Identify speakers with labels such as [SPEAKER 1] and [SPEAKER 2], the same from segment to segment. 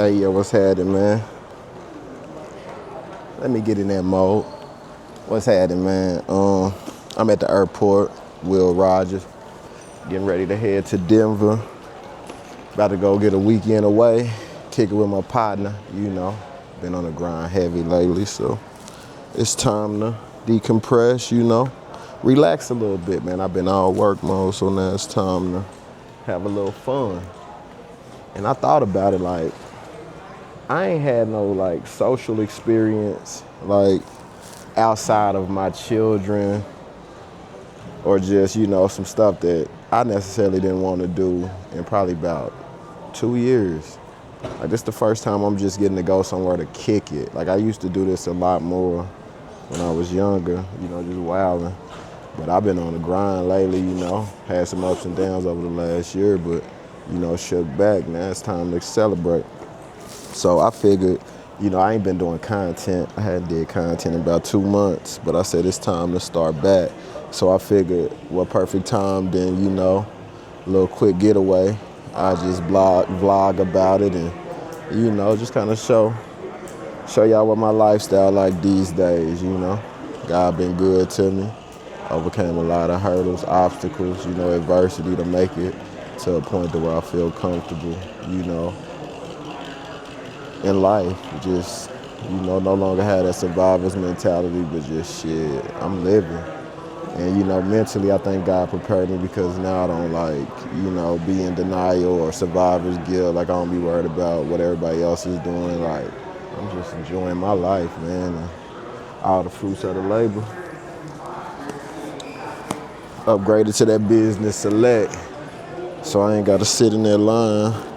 [SPEAKER 1] Hey, yo, what's happening, man? Let me get in that mode. What's happening, man? I'm at the airport, Will Rogers, getting ready to head to Denver. About to go get a weekend away, kick it with my partner, you know. Been on the grind heavy lately, so it's time to decompress, you know. Relax a little bit, man. I've been all work mode, so now it's time to have a little fun. And I thought about it like, I ain't had no like social experience like outside of my children or just, you know, some stuff that I necessarily didn't want to do in probably about 2 years. Like this the first time I'm just getting to go somewhere to kick it. Like I used to do this a lot more when I was younger, you know, just wilding. But I've been on the grind lately, you know, had some ups and downs over the last year, but, you know, shook back. Now it's time to celebrate. So I figured, you know, I ain't been doing content. I hadn't did content in about 2 months, but I said it's time to start back. So I figured what perfect time than, you know, a little quick getaway. I just vlog about it and, you know, just kind of show y'all what my lifestyle like these days, you know. God been good to me. Overcame a lot of hurdles, obstacles, you know, adversity to make it to a point to where I feel comfortable, you know, in life. Just, you know, no longer have that survivor's mentality, but just shit, I'm living. And, you know, mentally, I think God prepared me because now I don't like, you know, be in denial or survivor's guilt. Like I don't be worried about what everybody else is doing. Like I'm just enjoying my life, man, and all the fruits of the labor. Upgraded to that business select, so I ain't got to sit in that line.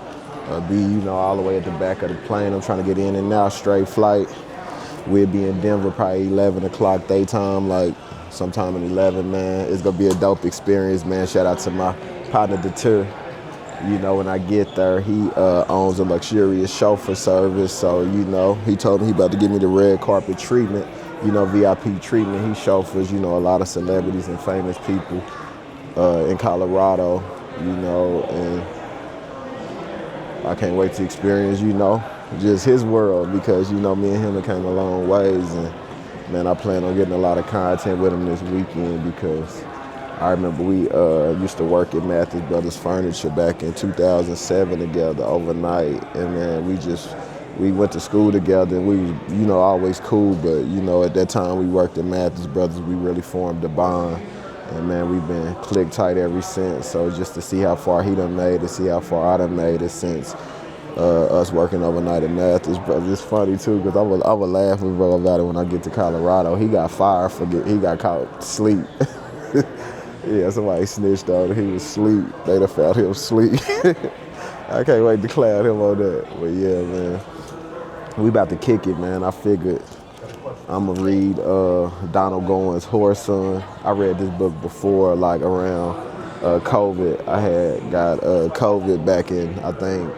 [SPEAKER 1] Be, you know, all the way at the back of the plane. I'm trying to get in and out, straight flight. We'll be in Denver probably 11 o'clock daytime, like sometime in 11, man. It's gonna be a dope experience, man. Shout out to my partner, Deter. You know, when I get there, he owns a luxurious chauffeur service, so, you know, he told me he about to give me the red carpet treatment, you know, VIP treatment. He chauffeurs, you know, a lot of celebrities and famous people in Colorado, you know, and I can't wait to experience, you know, just his world because, you know, me and him have came a long ways. And, man, I plan on getting a lot of content with him this weekend because I remember we used to work at Mathis Brothers Furniture back in 2007 together overnight. And, man, we went to school together and we was, you know, always cool. But, you know, at that time we worked at Mathis Brothers, we really formed a bond. And, man, we've been click tight ever since. So just to see how far he done made it, see how far I done made it since us working overnight at Mathis Brothers. It's funny, too, because I would laugh with bro about it when I get to Colorado. He got fired he got caught asleep. Yeah, somebody snitched on him. He was asleep. They done found him asleep. I can't wait to clown him on that. But, yeah, man, we about to kick it, man. I figured I'm going to read Donald Gowan's Horse Son. I read this book before, like around COVID. I had got COVID back in, I think,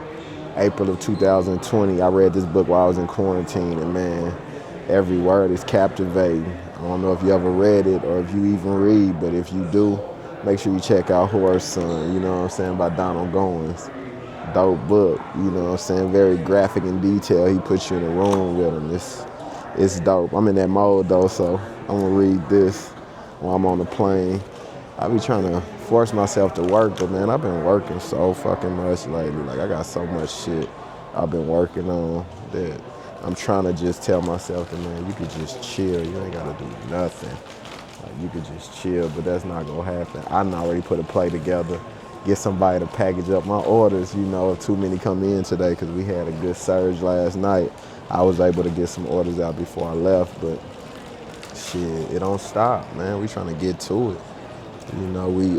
[SPEAKER 1] April of 2020. I read this book while I was in quarantine, and, man, every word is captivating. I don't know if you ever read it or if you even read, but if you do, make sure you check out Horse Son, you know what I'm saying, by Donald Gowan's. Dope book, you know what I'm saying, very graphic in detail. He puts you in a room with him. It's dope. I'm in that mode though, so I'm gonna read this while I'm on the plane. I be trying to force myself to work, but man, I've been working so fucking much lately. Like I got so much shit I've been working on that I'm trying to just tell myself that, man, you could just chill. You ain't gotta do nothing. Like you could just chill, but that's not gonna happen. I done already put a play together, get somebody to package up my orders, you know, if too many come in today, because we had a good surge last night. I was able to get some orders out before I left, but shit, it don't stop, man. We trying to get to it. You know, we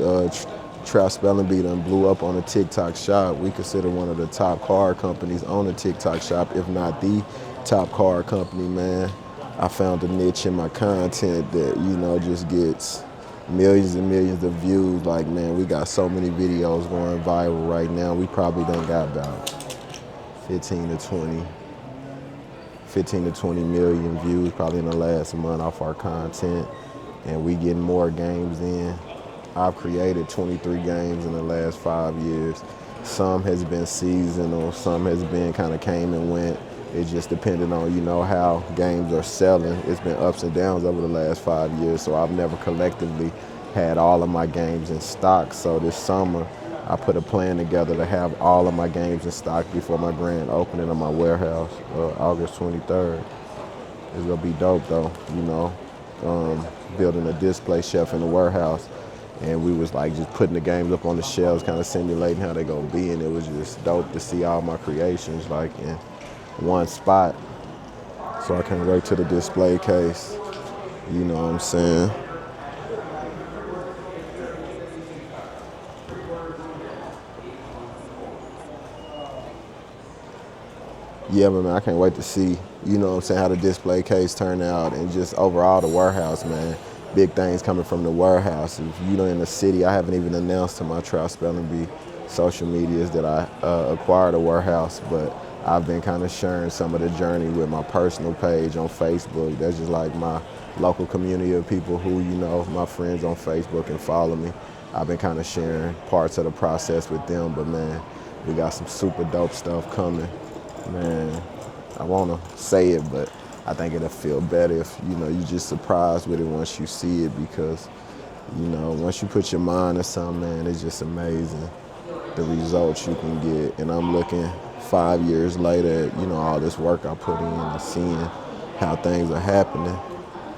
[SPEAKER 1] Trap Spelling Bee done blew up on a TikTok shop. We consider one of the top car companies on the TikTok shop, if not the top car company, man. I found a niche in my content that, you know, just gets millions and millions of views. Like, man, we got so many videos going viral right now. We probably done got about 15 to 20 million views probably in the last month off our content, and we getting more games in. I've created 23 games in the last 5 years. Some has been seasonal, some has been kind of came and went. It just depended on, you know, how games are selling. It's been ups and downs over the last 5 years, so I've never collectively had all of my games in stock. So this summer, I put a plan together to have all of my games in stock before my grand opening of my warehouse, August 23rd. It's gonna be dope though, you know, building a display shelf in the warehouse. And we was like just putting the games up on the shelves, kind of simulating how they gonna be. And it was just dope to see all my creations like in one spot. So I can't wait to the display case. You know what I'm saying? Yeah, but man, I can't wait to see, you know what I'm saying, how the display case turn out and just overall the warehouse, man. Big things coming from the warehouse. If you know in the city, I haven't even announced to my Trout Spelling Bee social medias that I acquired a warehouse, but I've been kind of sharing some of the journey with my personal page on Facebook. That's just like my local community of people who, you know, my friends on Facebook and follow me. I've been kind of sharing parts of the process with them, but man, we got some super dope stuff coming. Man, I want to say it, but I think it'll feel better if, you know, you just surprised with it once you see it because, you know, once you put your mind to something, man, it's just amazing the results you can get. And I'm looking 5 years later at, you know, all this work I put in and seeing how things are happening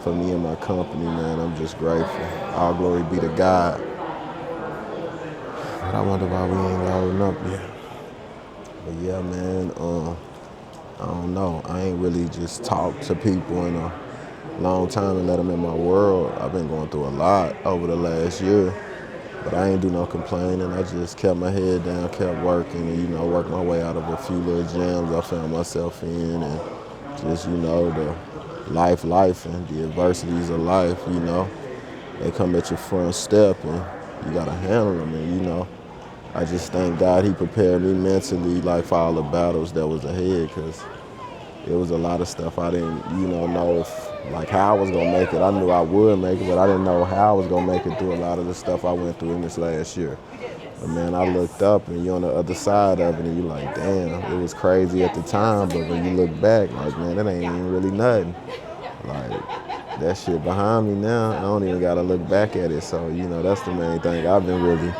[SPEAKER 1] for me and my company, man. I'm just grateful. All glory be to God. But I wonder why we ain't loading up yet. But yeah, man, I don't know. I ain't really just talked to people in a long time and let them in my world. I've been going through a lot over the last year, but I ain't do no complaining. I just kept my head down, kept working, and, you know, worked my way out of a few little jams I found myself in, and just, you know, the life and the adversities of life, you know, they come at your front step and you gotta handle them, and, you know, I just thank God he prepared me mentally, like, for all the battles that was ahead, because it was a lot of stuff I didn't, you know if, like, how I was going to make it. I knew I would make it, but I didn't know how I was going to make it through a lot of the stuff I went through in this last year. But, man, I looked up, and you're on the other side of it, and you're like, damn, it was crazy at the time, but when you look back, like, man, that ain't even really nothing. Like, that shit behind me now, I don't even got to look back at it. So, you know, that's the main thing I've been really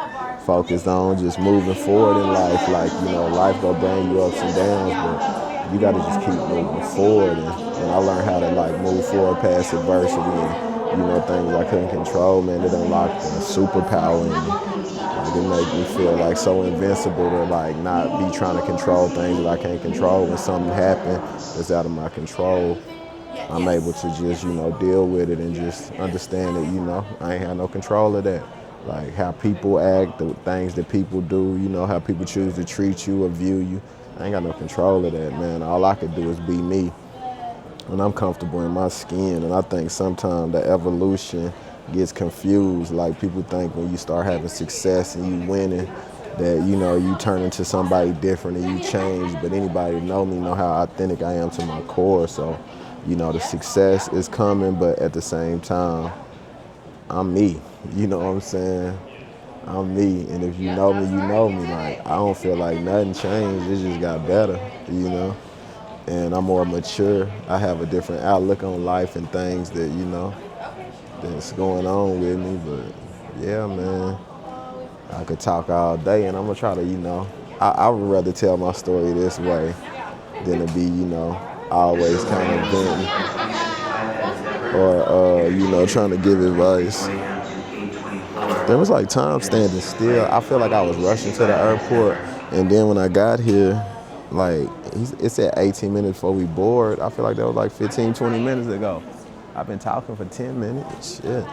[SPEAKER 1] focused on, just moving forward in life. Like, you know, life gonna bring you ups and downs, but you gotta just keep moving forward. And I learned how to, like, move forward past adversity and, you know, things I couldn't control, man. It unlocked a superpower in me. Like, it made me feel like so invincible to, like, not be trying to control things that I can't control. When something happens that's out of my control, I'm able to just, you know, deal with it and just understand that, you know, I ain't had no control of that. Like, how people act, the things that people do, you know, how people choose to treat you or view you. I ain't got no control of that, man. All I could do is be me. And I'm comfortable in my skin. And I think sometimes the evolution gets confused. Like, people think when you start having success and you winning that, you know, you turn into somebody different and you change. But anybody who know me know how authentic I am to my core. So, you know, the success is coming, but at the same time, I'm me. You know what I'm saying? I'm me. And if you know me, you know me. Like, I don't feel like nothing changed. It just got better, you know? And I'm more mature. I have a different outlook on life and things that, you know, that's going on with me. But yeah, man, I could talk all day, and I'm gonna try to, you know, I would rather tell my story this way than to be, you know, always kind of venting or, you know, trying to give advice. There was like time standing still. I feel like I was rushing to the airport, and then when I got here, like, it said 18 minutes before we board. I feel like that was like 15, 20 minutes ago. I've been talking for 10 minutes. Shit.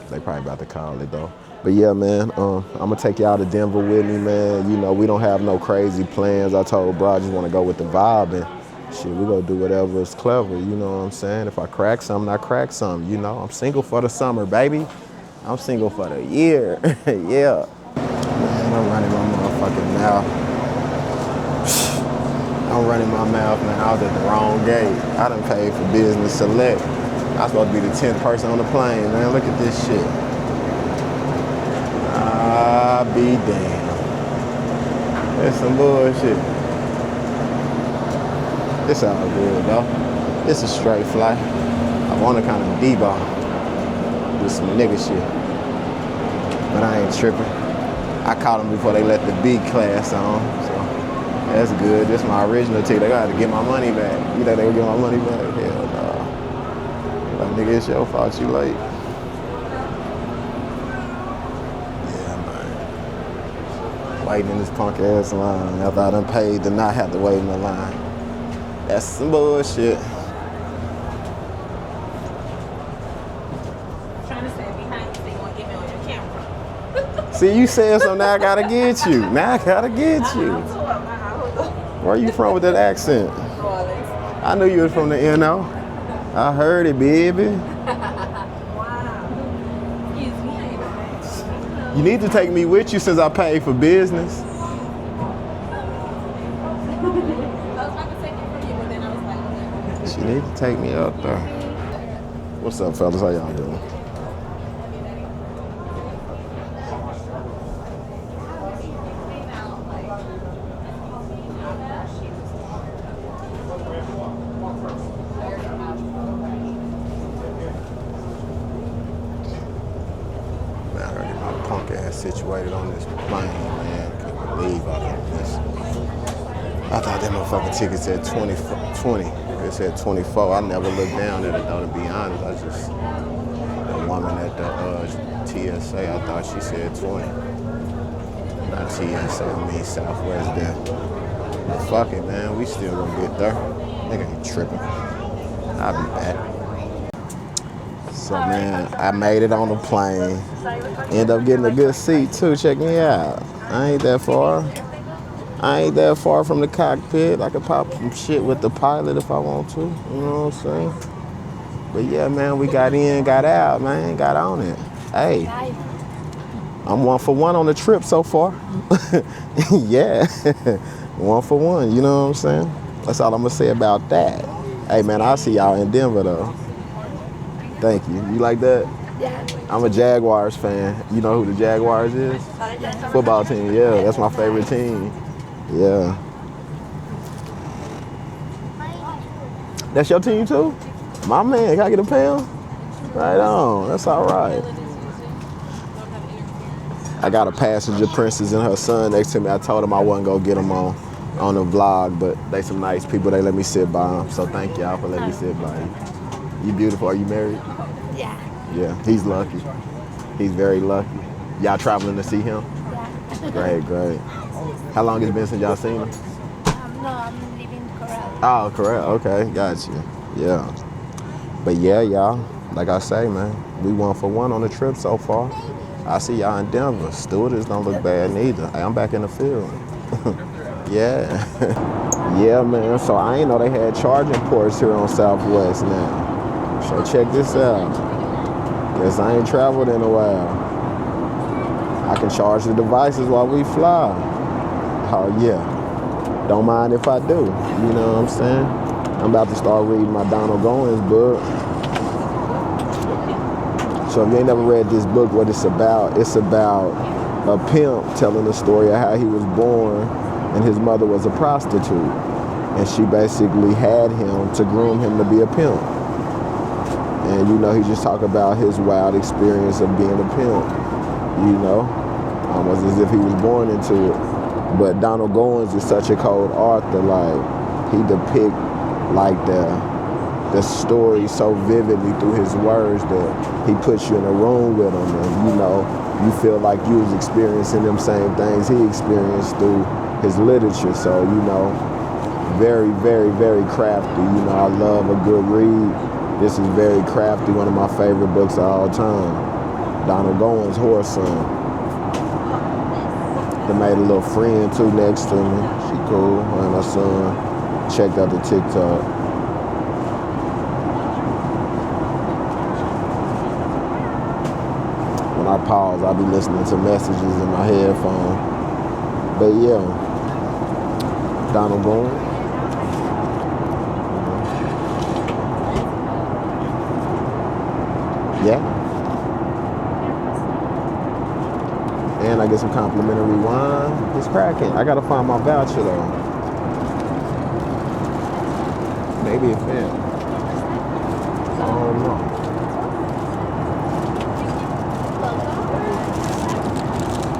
[SPEAKER 1] They probably about to call it though. But yeah, man, I'm gonna take y'all to Denver with me, man. You know, we don't have no crazy plans. I told bro I just wanna go with the vibe, and shit, we gonna do whatever is clever, you know what I'm saying? If I crack something, I crack something, you know? I'm single for the summer, baby. I'm single for the year. Yeah. Man, I'm running my motherfucking mouth. I'm running my mouth, man. I was at the wrong gate. I done paid for business select. I was supposed to be the 10th person on the plane, man. Look at this shit. Ah, be damned. That's some bullshit. It's all good though. It's a straight flight. I want to kind of debug with some nigga shit, but I ain't tripping. I caught them before they let the B class on, so that's good. This is my original ticket. They got to get my money back. You think they would get my money back? Hell no. Like, nigga, it's your fault you late. Waiting in this punk ass line after I done paid to not have to wait in the line. That's some bullshit.
[SPEAKER 2] Trying to stand behind you so you won't get me on your camera.
[SPEAKER 1] See, you said something, now I gotta get you. Now I gotta get you. Where you from with that accent?
[SPEAKER 2] New Orleans.
[SPEAKER 1] I knew you was from the NO. I heard it, baby.
[SPEAKER 2] Wow. Excuse me, I ain't a match.
[SPEAKER 1] You need to take me with you since I paid for business.
[SPEAKER 2] I was about to take it from you, but then I was like, okay.
[SPEAKER 1] She need to take me up there. What's up, fellas? How y'all doing? Situated on this plane, man. Can't believe I did this. I thought that motherfucking ticket said 20. It said 24. I never looked down at it though, to be honest. I just, the woman at the TSA, I thought she said 20. Not TSA, I mean Southwest there. But fuck it, man. We still gonna get there. Nigga ain't tripping. I'll be back. So man, I made it on the plane. End up getting a good seat too. Check me out. I ain't that far. I ain't that far from the cockpit. I could pop some shit with the pilot if I want to. You know what I'm saying? But yeah, man, we got in, got out, man, got on it. Hey, I'm 1 for 1 on the trip so far. Yeah, 1 for 1. You know what I'm saying? That's all I'm gonna say about that. Hey man, I'll see y'all in Denver though. Thank you. You like that?
[SPEAKER 3] Yeah.
[SPEAKER 1] I'm a Jaguars fan. You know who the Jaguars is? Football team, yeah. That's my favorite team. Yeah. That's your team too? My man, can I get a pound? Right on. That's all right. I got a passenger princess and her son next to me. I told them I wasn't gonna get them on the vlog, but they some nice people. They let me sit by them. So thank y'all for letting me sit by you. You beautiful. Are you married?
[SPEAKER 3] Yeah.
[SPEAKER 1] Yeah, he's lucky. He's very lucky. Y'all traveling to see him?
[SPEAKER 3] Yeah.
[SPEAKER 1] Great, great. How long has it been since y'all seen him?
[SPEAKER 3] No, I'm leaving Corral.
[SPEAKER 1] Oh, correct. Okay, got you. Yeah. But yeah, y'all, like I say, man, we 1 for 1 on the trip so far. I see y'all in Denver. Stewardess don't look bad neither. Hey, I'm back in the field. Yeah. Yeah, man. So I ain't know they had charging ports here on Southwest now. So check this out. Guess I ain't traveled in a while. I can charge the devices while we fly. Oh yeah. Don't mind if I do. You know what I'm saying? I'm about to start reading my Donald Goins book. So if you ain't never read this book, what it's about a pimp telling the story of how he was born and his mother was a prostitute. And she basically had him to groom him to be a pimp. And you know, he just talked about his wild experience of being a pimp, you know, almost as if he was born into it. But Donald Goins is such a cold author, like he depict like the story so vividly through his words that he puts you in a room with him, and you know, you feel like you was experiencing them same things he experienced through his literature. So, you know, very, very, very crafty. You know, I love a good read. This is very crafty, one of my favorite books of all time. Donald Goins' Horse Son. They made a little friend too next to me. She cool, her and her son. Checked out the TikTok. When I pause, I'll be listening to messages in my headphone. But yeah, Donald Goins. Yeah. And I get some complimentary wine. It's cracking. I gotta find my voucher though. Maybe it failed. I don't know.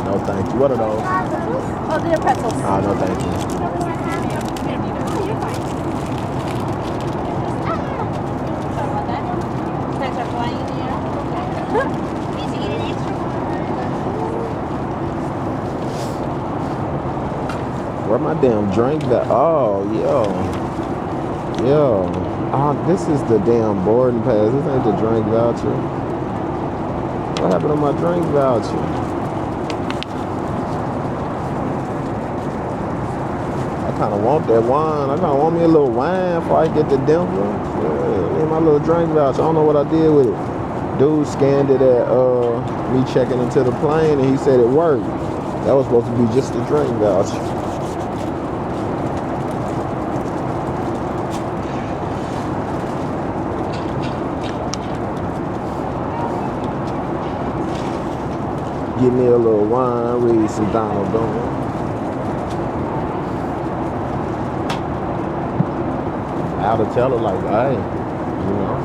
[SPEAKER 1] No, thank you. What are those?
[SPEAKER 2] Oh, they're pretzels.
[SPEAKER 1] Oh, no, thank you. Where my damn drink at? Oh, yo. This is the damn boarding pass. This ain't the drink voucher. What happened to my drink voucher? I kind of want that wine. I kind of want me a little wine before I get to Denver. Yeah, my little drink voucher. I don't know what I did with it. Dude scanned it at me checking into the plane, and he said it worked. That was supposed to be just a drink voucher. Give me a little wine, read some Donald Donald. How to tell her like, hey, you know,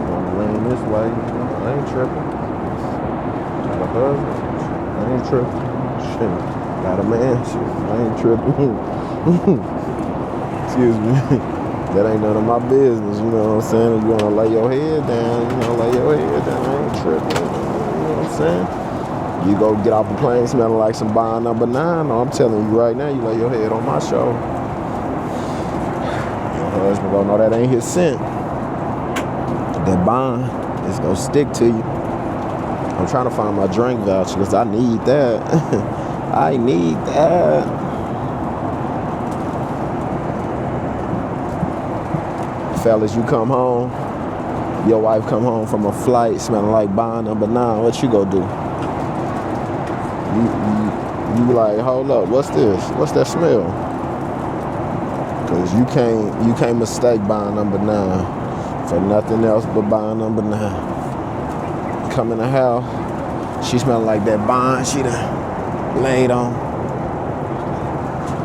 [SPEAKER 1] want to lean this way, you know, I ain't tripping. Got a husband, I ain't tripping. Shit, got a man, shit, I ain't tripping. Excuse me. That ain't none of my business, you know what I'm saying? If you want to lay your head down, you know, lay your head down, I ain't tripping. You know what I'm saying? You go get off the plane smelling like some bond number 9. No, I'm telling you right now, you lay your head on my shoulder. Your husband gonna know that ain't his scent. That bond is gonna stick to you. I'm trying to find my drink voucher because I need that. I need that. Fellas, you come home, your wife come home from a flight smelling like bond number 9, what you gonna do? You like, hold up, what's this? What's that smell? Cause you can't mistake bond number 9 for nothing else but bond number 9. Come in the house, she smelling like that bond she done laid on.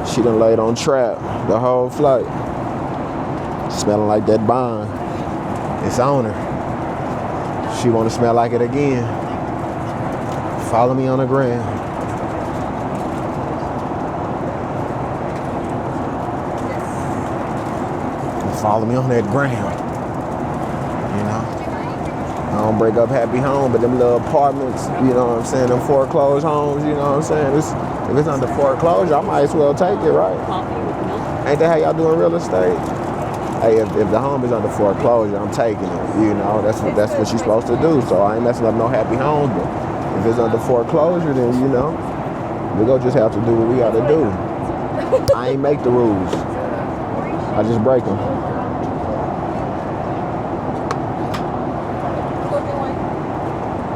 [SPEAKER 1] She done laid on trap the whole flight. Smelling like that bond. It's on her. She want to smell like it again. Follow me on the gram. Follow me on that gram. You know? I don't break up happy home, but them little apartments, you know what I'm saying? Them foreclosed homes, you know what I'm saying? If it's under foreclosure, I might as well take it, right? Ain't that how y'all doing real estate? Hey, if the home is under foreclosure, I'm taking it. You know, that's what you're supposed to do. So I ain't messing up no happy homes. But if it's under foreclosure, then you know, we gonna just have to do what we gotta do. I ain't make the rules. I just break them.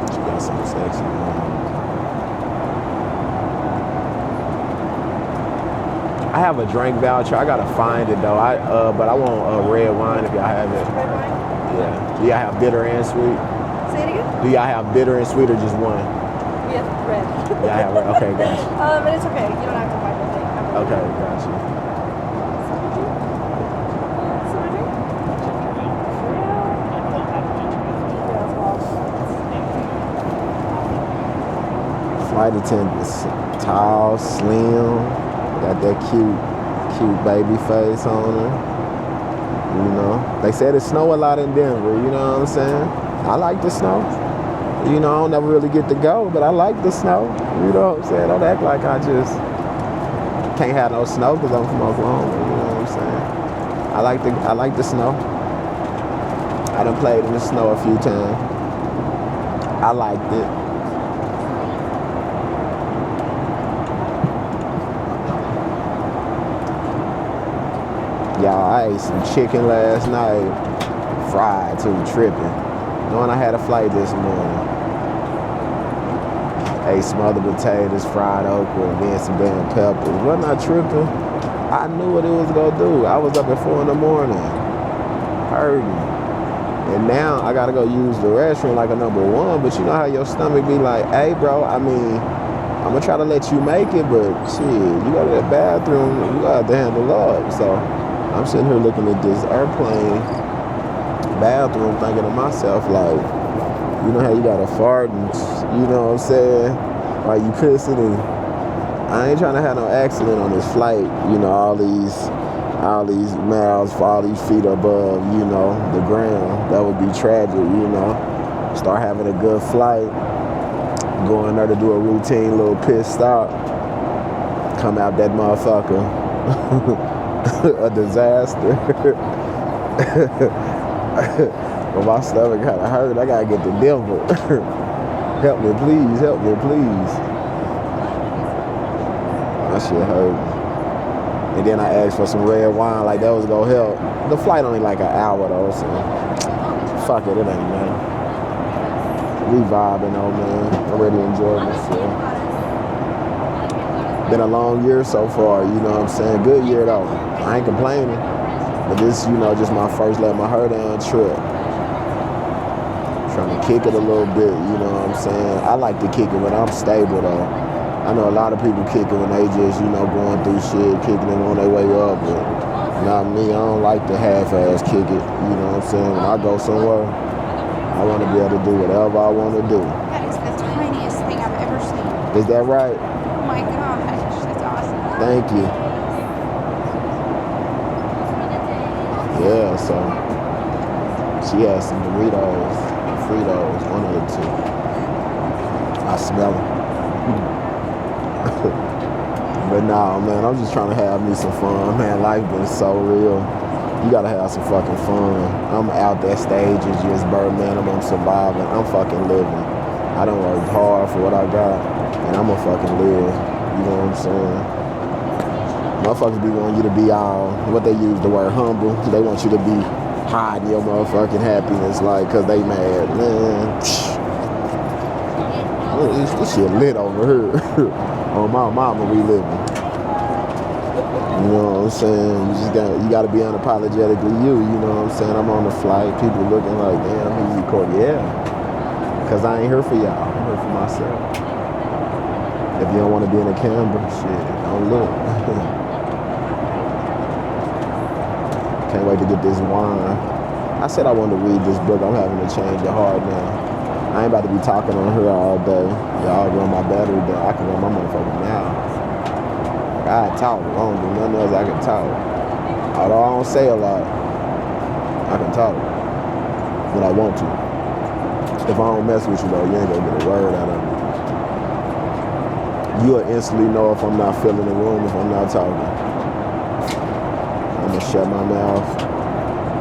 [SPEAKER 1] She got something sexy. I have a drink voucher. I gotta find it though. But I want red wine if y'all have it.
[SPEAKER 2] Red wine?
[SPEAKER 1] Yeah. Do y'all have bitter and sweet?
[SPEAKER 2] Say it again?
[SPEAKER 1] Do y'all have bitter and sweet or just one?
[SPEAKER 2] We have red.
[SPEAKER 1] Y'all have red. Okay, gotcha.
[SPEAKER 2] But it's okay. You don't have to buy the thing.
[SPEAKER 1] Okay, gotcha. Flight attendants, tall, slim. Got that cute baby face on her. You know, they said it snow a lot in Denver. You know what I'm saying? I like the snow. You know, I don't never really get to go, but I like the snow. You know what I'm saying? Don't act like I just can't have no snow because I'm from Oklahoma. You know what I'm saying? I like the snow. I done played in the snow a few times. I liked it. Y'all, I ate some chicken last night, fried too, tripping. Knowing I had a flight this morning. Ate smothered potatoes, fried okra, and then some damn peppers. Wasn't I tripping? I knew what it was gonna do. I was up at 4 in the morning, hurting. And now I gotta go use the restroom like a number one, but you know how your stomach be like, hey bro, I mean, I'm gonna try to let you make it, but shit, you go to that bathroom, you got to handle up. So I'm sitting here looking at this airplane bathroom thinking to myself like, you know how you gotta fart and, you know what I'm saying? Like you pissing and I ain't trying to have no accident on this flight, you know, all these miles, all these feet above, you know, the ground. That would be tragic, you know. Start having a good flight, going there to do a routine little piss stop, come out that motherfucker a disaster. But my stomach kinda hurt. I gotta get to Denver. Help me please, help me please. That shit hurt. And then I asked for some red wine, like that was gonna help. The flight only like an hour though, so fuck it, it ain't nothing. We vibing though, man. I really enjoyed myself. Been a long year so far, you know what I'm saying? Good year though. I ain't complaining. But this, you know, just my first let my hair down trip. Trying to kick it a little bit, you know what I'm saying? I like to kick it when I'm stable though. I know a lot of people kick it when they just, you know, going through shit, kicking it on their way up, but not me. I don't like to half-ass kick it, you know what I'm saying? When I go somewhere, I want to be able to do whatever I want to do.
[SPEAKER 2] That is the tiniest thing I've ever seen.
[SPEAKER 1] Is that right?
[SPEAKER 2] Oh my gosh, that's awesome.
[SPEAKER 1] Thank you. Yeah, so she has some Doritos, Fritos, one of the two. I smell them. But nah, man, I'm just trying to have me some fun, man. Life been so real. You gotta have some fucking fun. I'm out that stage of just Birdman, I'm surviving. I'm fucking living. I done worked hard for what I got, and I'ma fucking live. You know what I'm saying? Motherfuckers be wanting you to be all, what they use the word humble. They want you to be hiding your motherfucking happiness, like, cause they mad. Man, this shit lit over here. On my mama, we living. You know what I'm saying? You gotta be unapologetically you know what I'm saying? I'm on the flight, people looking like, damn, he recording. Yeah. Cause I ain't here for y'all, I'm here for myself. If you don't wanna be in a camera, shit, don't look. Can't wait to get this wine. I said I wanted to read this book. I'm having to change of heart now. I ain't about to be talking on here all day. Y'all run my battery down. I can run my motherfucking mouth. I talk. I don't do nothing else. I can talk. Although I don't say a lot, I can talk when I want to. If I don't mess with you though, you ain't gonna get a word out of me. You'll instantly know if I'm not filling the room, if I'm not talking. I'm gonna shut my mouth,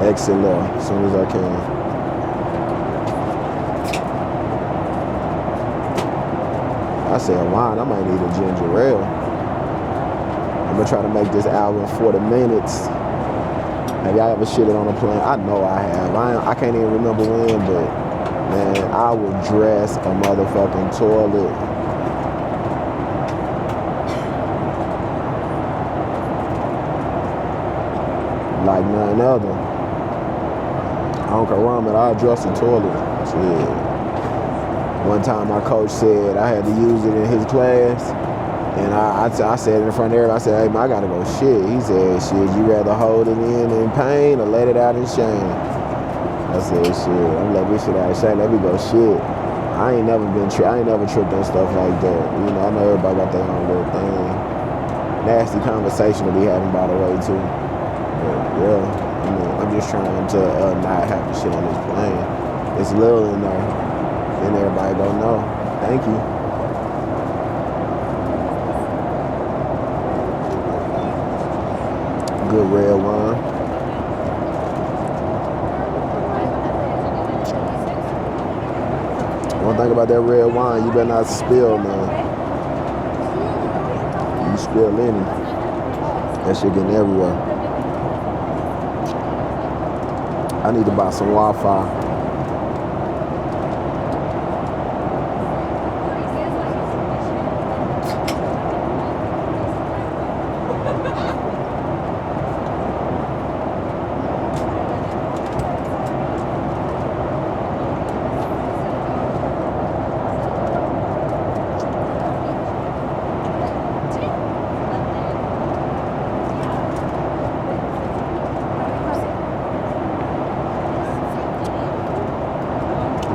[SPEAKER 1] exit left as soon as I can. I said wine, I might need a ginger ale. I'm gonna try to make this hour in 40 minutes. Have y'all ever shitted on a plane? I know I have. I can't even remember when, but man, I would dress a motherfucking toilet. Like none other. I don't care where I'm at, I'll dress the toilet. Shit. One time my coach said I had to use it in his class, and I said in front of everybody, I said, hey man, I gotta go shit. He said, shit, you rather hold it in pain or let it out in shame? I said, shit, I'm letting this shit out in shame, let me go shit. I ain't never tripped on stuff like that. You know, I know everybody got their own little thing. Nasty conversation to be having, by the way, too. But yeah, I mean, I'm just trying to not have the shit on this plane. It's little in there. And everybody don't know. Thank you. Good red wine. One thing about that red wine, you better not spill, man. You spill any, that shit getting everywhere. I need to buy some Wi-Fi.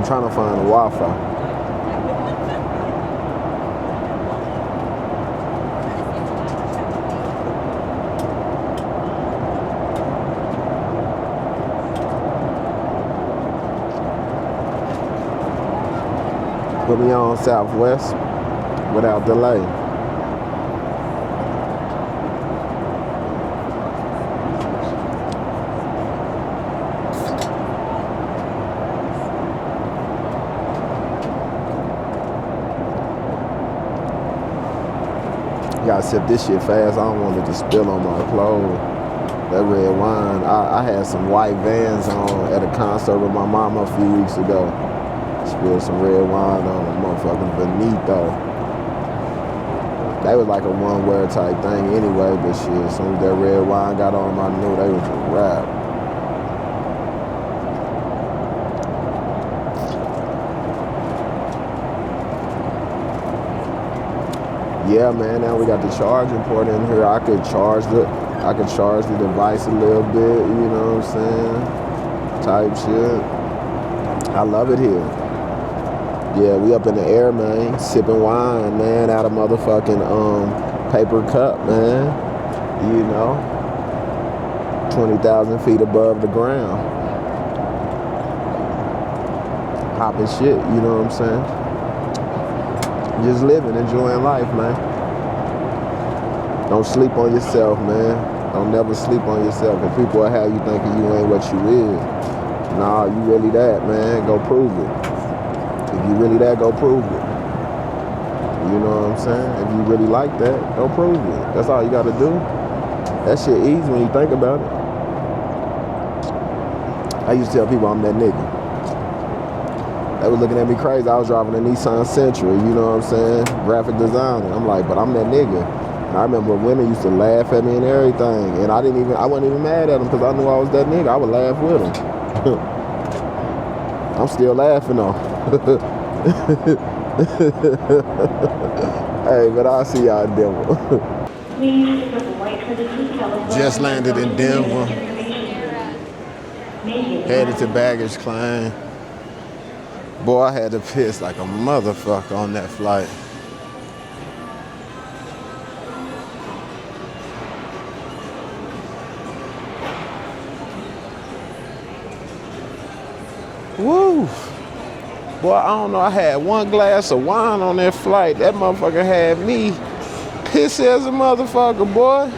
[SPEAKER 1] trying to find a Wi-Fi. Put me on Southwest without delay. Gotta sip this shit fast. I don't want it to spill on my clothes. That red wine. I had some white Vans on at a concert with my mama a few weeks ago. Spilled some red wine on a motherfucking Benito. They was like a one-wear type thing anyway, but shit, as soon as that red wine got on, I knew they was a wrap. Yeah, man, now we got the charging port in here. I could charge the device a little bit, you know what I'm saying? Type shit. I love it here. Yeah, we up in the air, man, sipping wine, man, out of motherfucking paper cup, man. You know, 20,000 feet above the ground. Hopping shit, you know what I'm saying? Just living, enjoying life, man. Don't sleep on yourself, man. Don't never sleep on yourself. If people will have you thinking you ain't what you is. Nah, you really that, man. Go prove it. If you really that, go prove it. You know what I'm saying? If you really like that, go prove it. That's all you gotta do. That shit easy when you think about it. I used to tell people I'm that nigga. They was looking at me crazy. I was driving a Nissan Sentra, you know what I'm saying? Graphic designer. I'm like, but I'm that nigga. And I remember women used to laugh at me and everything. And I wasn't even mad at them because I knew I was that nigga. I would laugh with them. I'm still laughing though. Hey, but I'll see y'all in Denver. Just landed in Denver. Headed to baggage claim. Boy, I had to piss like a motherfucker on that flight. Woo! Boy, I don't know, I had one glass of wine on that flight. That motherfucker had me pissy as a motherfucker, boy.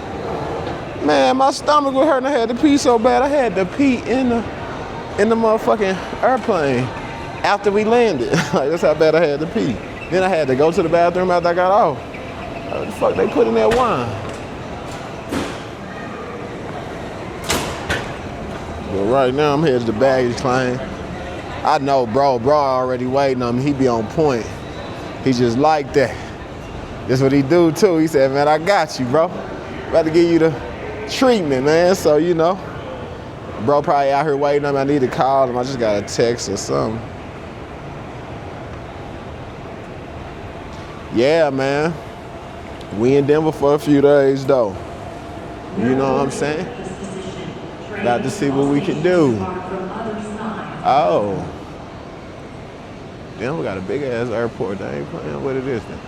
[SPEAKER 1] Man, my stomach was hurting. I had to pee so bad. I had to pee in the motherfucking airplane after we landed. Like, that's how bad I had to pee. Then I had to go to the bathroom after I got off. What the fuck they put in that wine? But right now I'm headed to baggage claim. I know, bro already waiting on me. He be on point. He just like that. That's what he do too. He said, man, I got you, bro. About to give you the treatment, man. So, you know, bro probably out here waiting on me. I need to call him. I just got a text or something. Yeah, man. We in Denver for a few days, though. You know what I'm saying? About to see what we can do. Oh. Damn, we got a big ass airport. They ain't playing what it is then.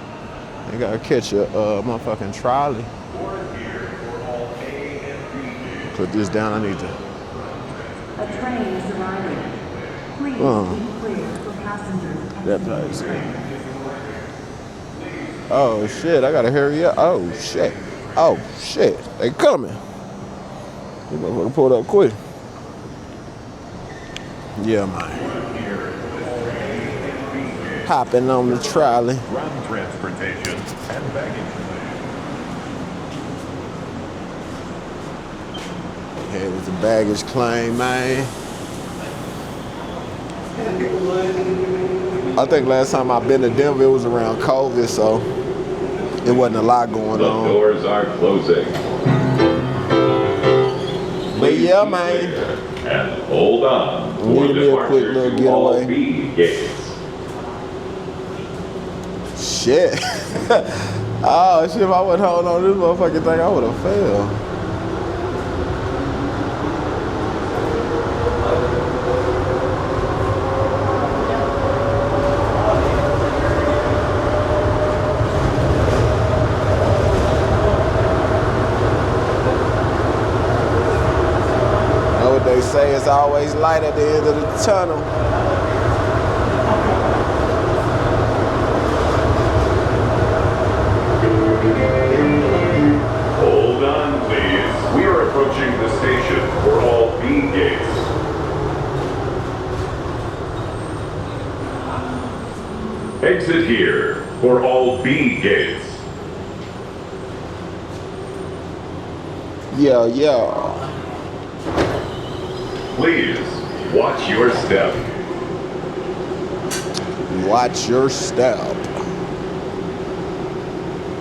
[SPEAKER 1] They gotta catch a motherfucking trolley. Put this down, I need to.
[SPEAKER 4] A train is arriving. Please be clear for passengers.
[SPEAKER 1] That place. Oh shit, I gotta hurry up. Oh shit. Oh shit. They coming. You motherfucker pulled up quick. Yeah, man. Hopping on the trolley.
[SPEAKER 5] Ground transportation and baggage.
[SPEAKER 1] Headed to baggage claim, man. I think last time I've been to Denver, it was around COVID, so it wasn't a lot going on.
[SPEAKER 5] The doors are closing.
[SPEAKER 1] But yeah, man.
[SPEAKER 5] And hold on.
[SPEAKER 1] Give me a quick little getaway. Shit. Oh shit, if I wasn't holding on to this motherfucking thing, I would have failed. say it's always light at the end of the tunnel.
[SPEAKER 5] Hold on, please. We are approaching the station for all B gates. Exit here for all B gates.
[SPEAKER 1] Yeah, yeah.
[SPEAKER 5] Please, watch your step.
[SPEAKER 1] Watch your step.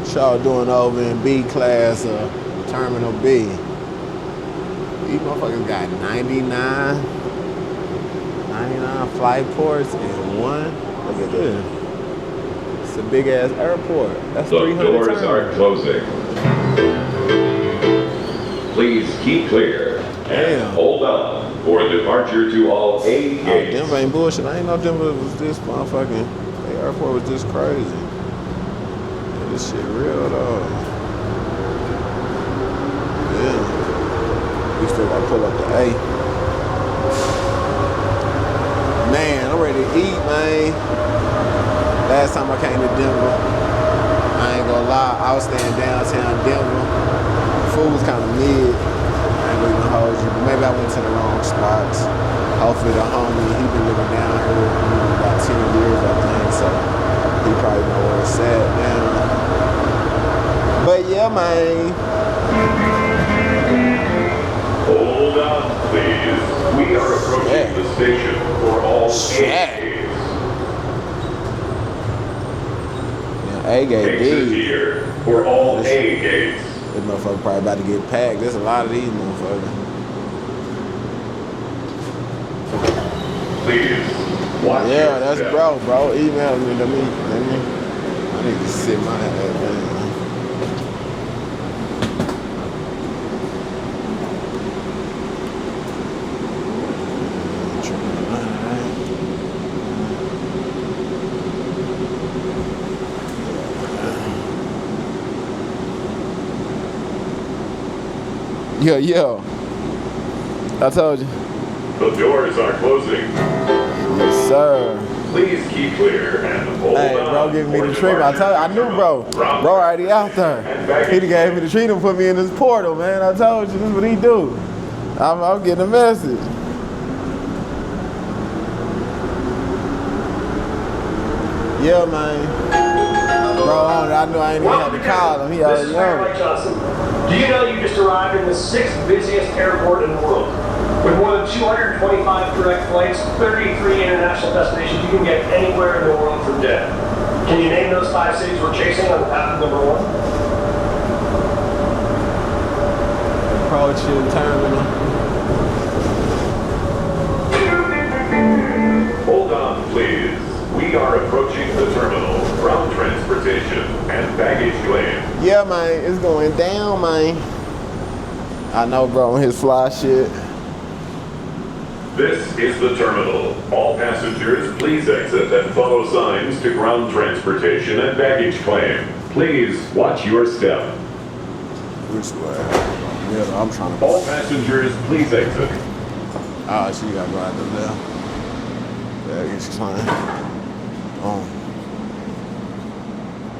[SPEAKER 1] What y'all doing over in B class Terminal B? These motherfuckers got 99 flight ports in one. Look at this. It's a big ass airport. That's
[SPEAKER 5] The
[SPEAKER 1] 300
[SPEAKER 5] doors
[SPEAKER 1] terminals.
[SPEAKER 5] are closing. Please keep clear and
[SPEAKER 1] Damn.
[SPEAKER 5] hold on for departure to all A
[SPEAKER 1] Oh,
[SPEAKER 5] gates.
[SPEAKER 1] Denver ain't bullshit. I ain't know Denver was this motherfucking. The airport was this crazy. Yeah, this shit real though. Yeah. We still gotta pull up the A. Man, I'm ready to eat, man. Last time I came to Denver, I ain't gonna lie, I was staying downtown Denver. Food was kind of mid. I ain't gonna even hold you, but maybe I went to the wrong spots. Hopefully the homie, he been living down here about 10 years, I think, so he probably know where it's at now. But yeah, man.
[SPEAKER 5] Hold on, please. We are approaching the station for all A
[SPEAKER 1] Shit.
[SPEAKER 5] gates.
[SPEAKER 1] Yeah, A gate
[SPEAKER 5] Exit
[SPEAKER 1] D.
[SPEAKER 5] here for all A gates.
[SPEAKER 1] This motherfucker probably about to get packed. There's a lot of these motherfuckers.
[SPEAKER 5] Please, watch
[SPEAKER 1] Yeah,
[SPEAKER 5] your
[SPEAKER 1] that's
[SPEAKER 5] step.
[SPEAKER 1] bro. Email me. Let me. I need to sit my ass down. Yeah. I told you.
[SPEAKER 5] The doors are closing.
[SPEAKER 1] Yes, sir.
[SPEAKER 5] Please keep clear and hold
[SPEAKER 1] Hey,
[SPEAKER 5] on.
[SPEAKER 1] bro, giving me
[SPEAKER 5] for
[SPEAKER 1] the treatment. I told you, I knew, bro. Bro already out there. He done gave me the treatment, put me in this portal, man. I told you, this is what he do. I'm getting a message. Yeah, man. Bro, I knew I ain't even had to call him. He
[SPEAKER 6] This
[SPEAKER 1] already
[SPEAKER 6] is Mayor
[SPEAKER 1] know.
[SPEAKER 6] Mike Johnson. Do you know you just arrived in the 6th busiest airport in the world? With more than 225 direct flights, 33 international destinations, you can get anywhere in the world from jet. Can you name those 5 cities we're chasing on path number 1?
[SPEAKER 1] Approaching terminal.
[SPEAKER 5] Hold on, please. We are approaching the terminal, ground transportation, and baggage claim.
[SPEAKER 1] Yeah, man, it's going down, man. I know, bro, on his fly shit.
[SPEAKER 5] This is the terminal. All passengers, please exit and follow signs to ground transportation and baggage claim. Please watch your step.
[SPEAKER 1] Which way? Yeah, I'm trying to.
[SPEAKER 5] All passengers, please exit.
[SPEAKER 1] Oh, she gotta go out there. Baggage claim.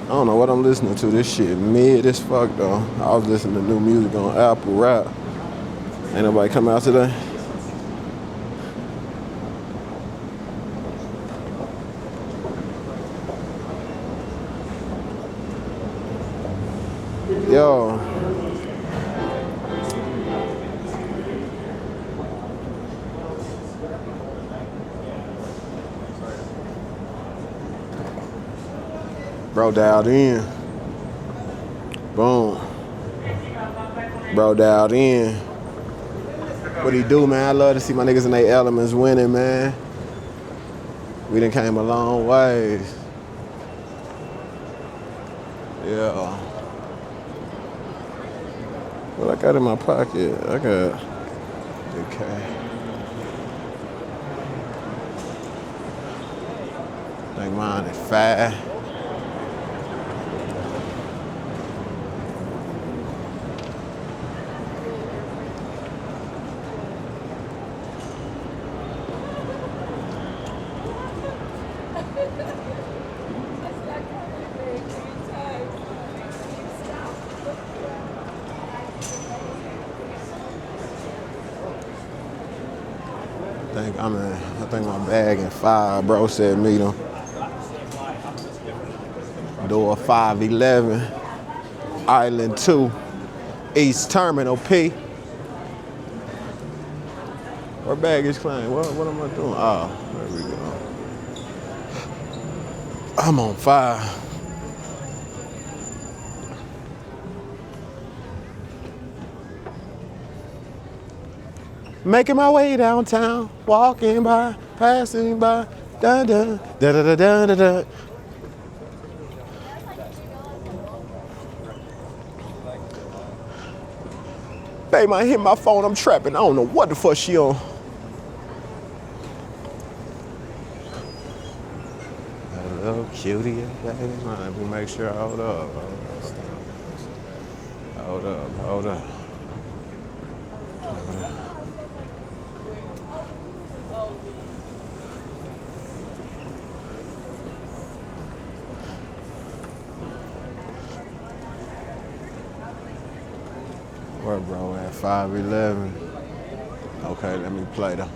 [SPEAKER 1] I don't know what I'm listening to. This shit mid as fuck though. I was listening to new music on Apple Rap. Ain't nobody come out today. Yo. Bro dialed in. Boom. Bro dialed in. What he do, man? I love to see my niggas in their elements winning, man. We done came a long ways. Yeah. What I got in my pocket? I got okay. I think mine is 5. I think my bag in 5, bro said meet him. Door 511, Island 2, East Terminal P. Where baggage claim? What am I doing? Oh, there we go. I'm on 5. Making my way downtown, walking by, passing by, da da da da da da da da. Babe, I hit my phone, I'm trapping. I don't know what the fuck she on. Hello, cutie, baby. Let me make sure. Hold up. Hold up. Where, bro, at 511? Okay, let me play though.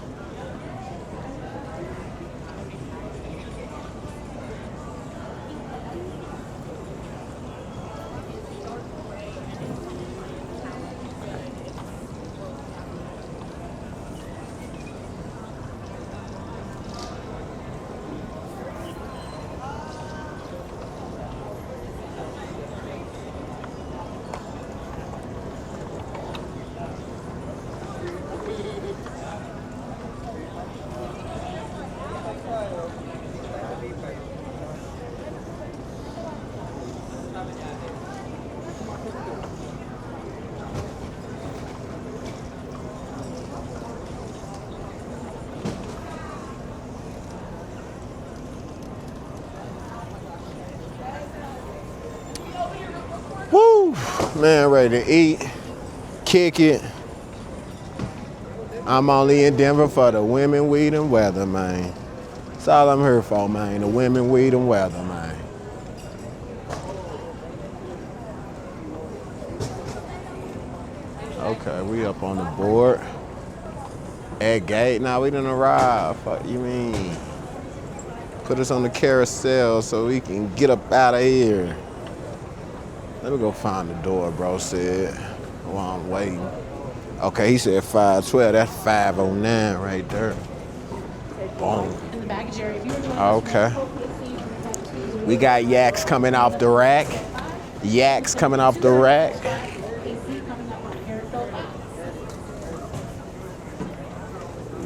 [SPEAKER 1] Woo! Man, ready to eat, kick it. I'm only in Denver for the women, weed, and weather, man. That's all I'm here for, man. The women, weed, and weather, man. Okay, we up on the board. At gate, now we done arrived. Fuck you mean? Put us on the carousel so we can get up out of here. Let me go find the door, bro said, while I'm waiting. Okay, he said 512, that's 509 right there. Boom.
[SPEAKER 2] In the baggage area. If you were doing
[SPEAKER 1] Okay. We got yaks coming off the rack. Yaks coming off the rack.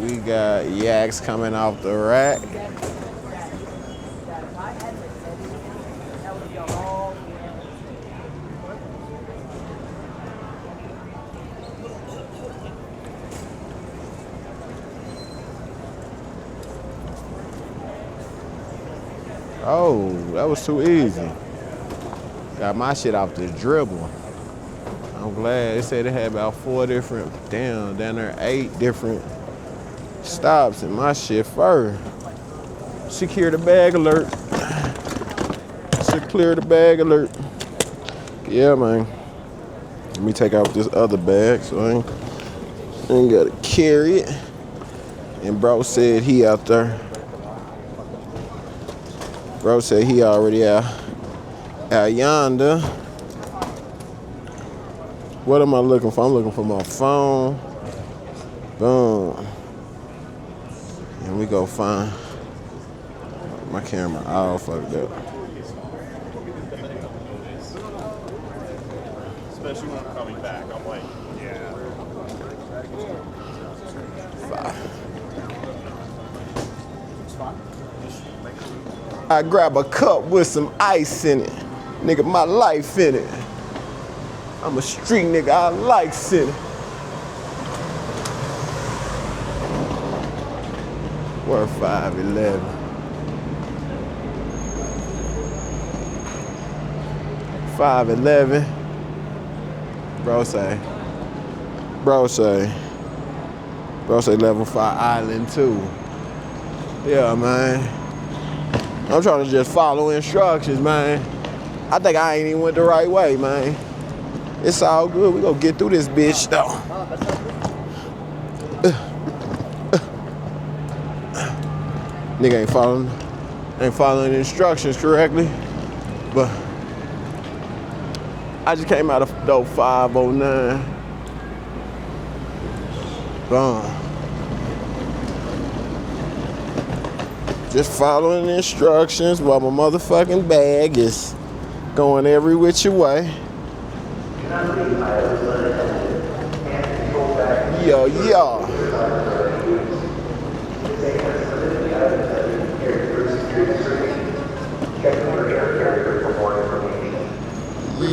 [SPEAKER 1] We got yaks coming off the rack. Oh, that was too easy. Got my shit off the dribble. I'm glad. They said they had about 4 different, down there 8 different stops in my shit first. Secure the bag alert. Secure the bag alert. Yeah, man. Let me take out this other bag so I ain't gotta carry it. And bro said he out there. Bro said he already out yonder. What am I looking for? I'm looking for my phone. Boom. And we go find my camera all fucked up.
[SPEAKER 7] Especially when I'm coming back. I'm like, yeah.
[SPEAKER 1] 5. I grab a cup with some ice in it. Nigga, my life in it. I'm a street nigga, I like city. We're 511. 511. Bro say level 5 Island 2. Yeah, man. I'm trying to just follow instructions, man. I think I ain't even went the right way, man. It's all good. We gonna get through this bitch, though. Nigga ain't following the instructions correctly. But I just came out of though 509. Just following the instructions while my motherfucking bag is going every which way. Yo.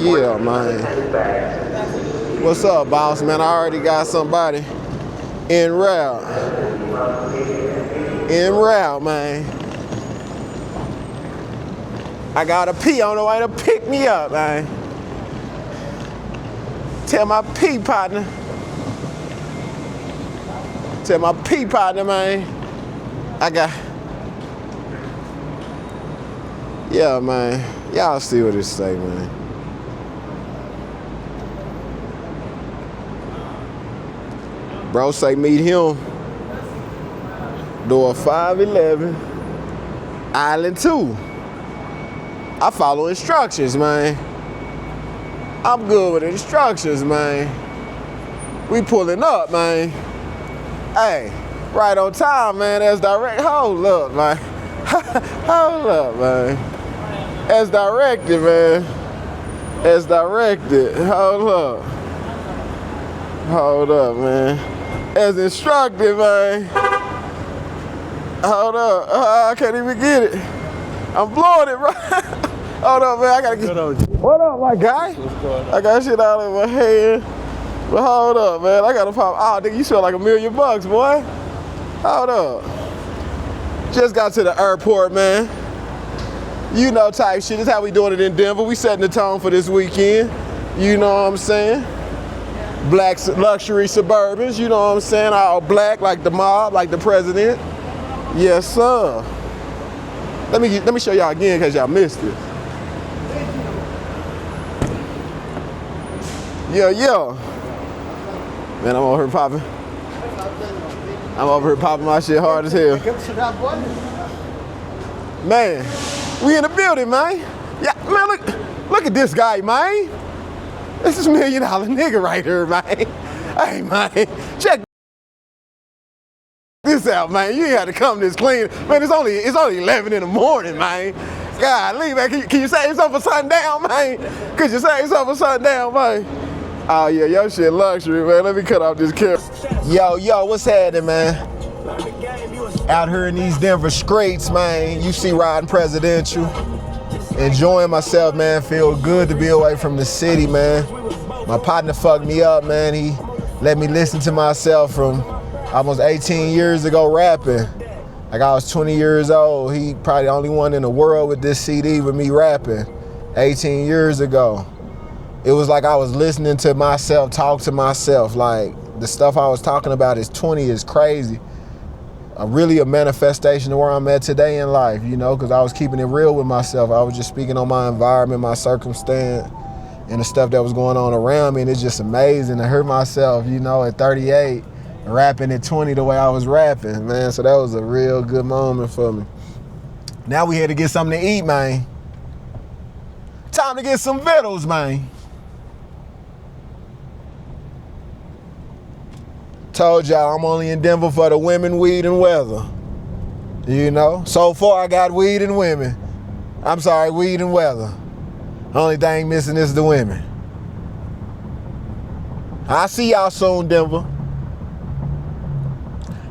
[SPEAKER 1] Yeah, man. What's up, boss, man? I already got somebody en route. En route, man. I got a P on the way to pick me up, man. Tell my P partner. Tell my P partner, man. Yeah, man. Y'all see what it say, man. Bro say meet him. Door 511, Island 2. I follow instructions, man. I'm good with instructions, man. We pulling up, man. Hey, right on time, man. That's direct. Hold up, man. Hold up, man. As directed, man. As directed. Hold up. Hold up, man. As instructed, man. Hold up. I can't even get it. I'm blowing it, right? Hold up, man. I gotta get it. What up, my guy? I got shit out of my hand. But hold up, man. I gotta pop. Oh, nigga, you smell like $1 million, boy. Hold up. Just got to the airport, man. You know type shit. This is how we doing it in Denver. We setting the tone for this weekend. You know what I'm saying? Black luxury Suburbans, you know what I'm saying? All black, like the mob, like the president. Yes, sir. Let me show y'all again, because y'all missed it. Yeah. Man, I'm over here popping. My shit hard as hell. Man, we in the building, man. Yeah, man, look at this guy, man. This is $1 million nigga right here, man. Hey, man, check this out, man. You ain't had to come this clean. Man, it's only 11 in the morning, man. God, leave, man. Can you save something for sundown, man? Could you save something for sundown, man? Oh, yeah, your shit luxury, man. Let me cut off this camera. Yo, what's happening, man? Out here in these Denver streets, man. You see riding presidential. Enjoying myself, man. Feel good to be away from the city, man. My partner fucked me up, man. He let me listen to myself from almost 18 years ago rapping. Like I was 20 years old. He probably the only one in the world with this CD with me rapping 18 years ago. It was like I was listening to myself talk to myself. Like the stuff I was talking about is 20 is crazy. Really a manifestation of where I'm at today in life, you know, because I was keeping it real with myself. I was just speaking on my environment, my circumstance, and the stuff that was going on around me, and it's just amazing to hear myself, you know, at 38, rapping at 20 the way I was rapping, man. So that was a real good moment for me. Now we here to get something to eat, man. Time to get some vittles, man. Told y'all I'm only in Denver for the women, weed, and weather. You know? So far I got weed and women. I'm sorry, weed and weather. Only thing missing is the women. I'll see y'all soon, Denver.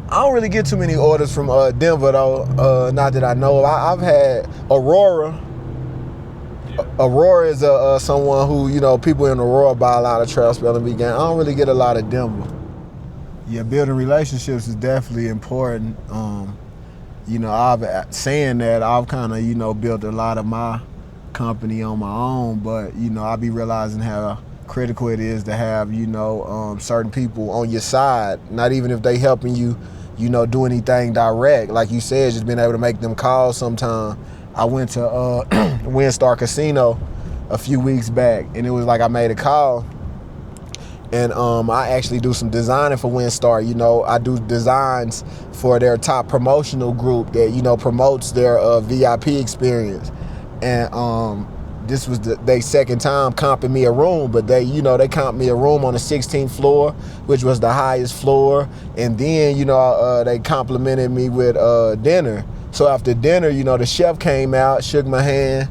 [SPEAKER 1] I don't really get too many orders from Denver though, not that I know of. I've had Aurora. Aurora is someone who, you know, people in Aurora buy a lot of trap spelling bee game. I don't really get a lot of Denver. Yeah, building relationships is definitely important. You know, saying that, I've kind of, you know, built a lot of my company on my own, but, you know, I be realizing how critical it is to have, you know, certain people on your side, not even if they helping you, you know, do anything direct. Like you said, just being able to make them calls sometime. I went to WinStar Casino a few weeks back, and it was like I made a call, And I actually do some designing for WinStar. You know, I do designs for their top promotional group that, you know, promotes their VIP experience. And this was their second time comping me a room, but they comped me a room on the 16th floor, which was the highest floor. And then, you know, they complimented me with dinner. So after dinner, you know, the chef came out, shook my hand,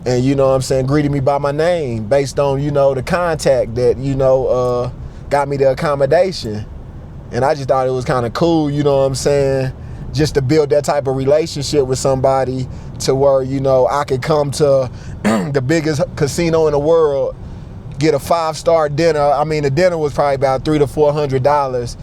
[SPEAKER 1] and, you know what I'm saying, greeted me by my name based on, you know, the contact that, you know, got me the accommodation. And I just thought it was kind of cool, you know what I'm saying, just to build that type of relationship with somebody to where, you know, I could come to the biggest casino in the world, get a 5-star dinner. I mean, the dinner was probably about $300 to $400.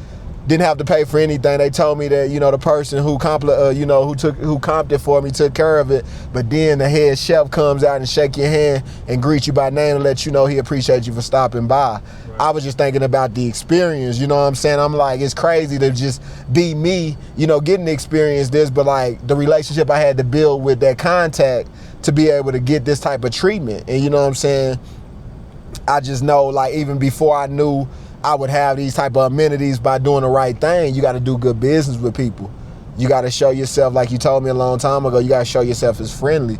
[SPEAKER 1] Didn't have to pay for anything. They told me that, you know, the person who comped it for me took care of it. But then the head chef comes out and shake your hand and greet you by name and let you know he appreciates you for stopping by. Right. I was just thinking about the experience, you know what I'm saying? I'm like, it's crazy to just be me, you know, getting to experience this, but like the relationship I had to build with that contact to be able to get this type of treatment. And you know what I'm saying? I just know, like, even before I knew I would have these type of amenities by doing the right thing, you got to do good business with people. You got to show yourself, like you told me a long time ago, you got to show yourself as friendly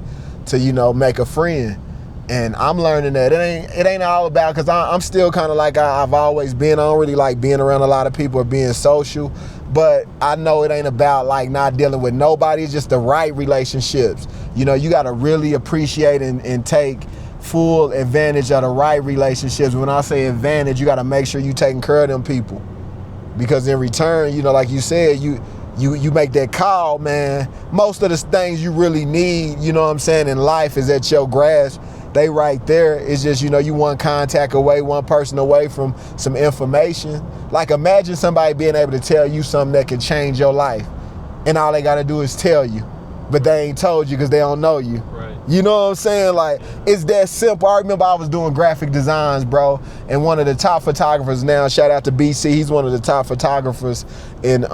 [SPEAKER 1] to, you know, make a friend. And I'm learning that it ain't all about, because I'm still kind of like I've always been. I don't really like being around a lot of people or being social, but I know it ain't about like not dealing with nobody. It's just the right relationships. You know, you got to really appreciate and take full advantage of the right relationships. When I say advantage, you got to make sure you taking care of them people, because in return, you know, like you said, you make that call, man. Most of the things you really need, you know what I'm saying, in life is at your grasp. They right there. It's just, you know, you one contact away, one person away from some information. Like, imagine somebody being able to tell you something that could change your life, and all they got to do is tell you, but they ain't told you because they don't know you. Right. You know what I'm saying? Like, it's that simple. I remember I was doing graphic designs, bro, and one of the top photographers now, shout out to BC, he's one of the top photographers in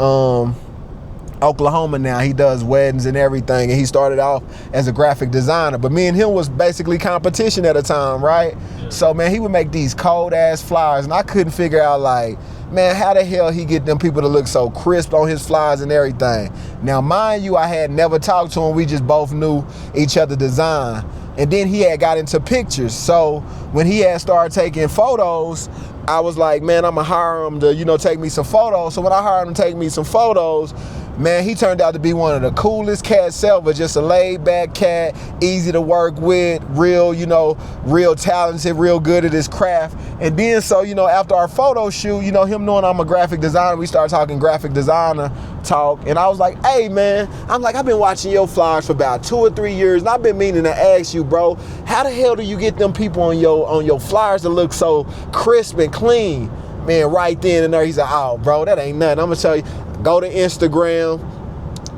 [SPEAKER 1] Oklahoma now. He does weddings and everything, and he started off as a graphic designer, but me and him was basically competition at a time, right? Yeah. So, man, he would make these cold ass flyers, and I couldn't figure out, like, man, how the hell he get them people to look so crisp on his flyers and everything. Now, mind you, I had never talked to him. We just both knew each other design. And then he had got into pictures. So when he had started taking photos, I was like, man, I'm gonna hire him to, you know, take me some photos. So when I hired him to take me some photos, man, he turned out to be one of the coolest cats ever. Just a laid back cat, easy to work with, real, you know, real talented, real good at his craft. And then, so, you know, after our photo shoot, you know, him knowing I'm a graphic designer, we started talking graphic designer talk. And I was like, hey, man, I've been watching your flyers for about 2 or 3 years, and I've been meaning to ask you, bro, how the hell do you get them people on your flyers to look so crisp and clean? Man, right then and there, he's like, oh, bro, that ain't nothing. I'm gonna tell you, go to Instagram.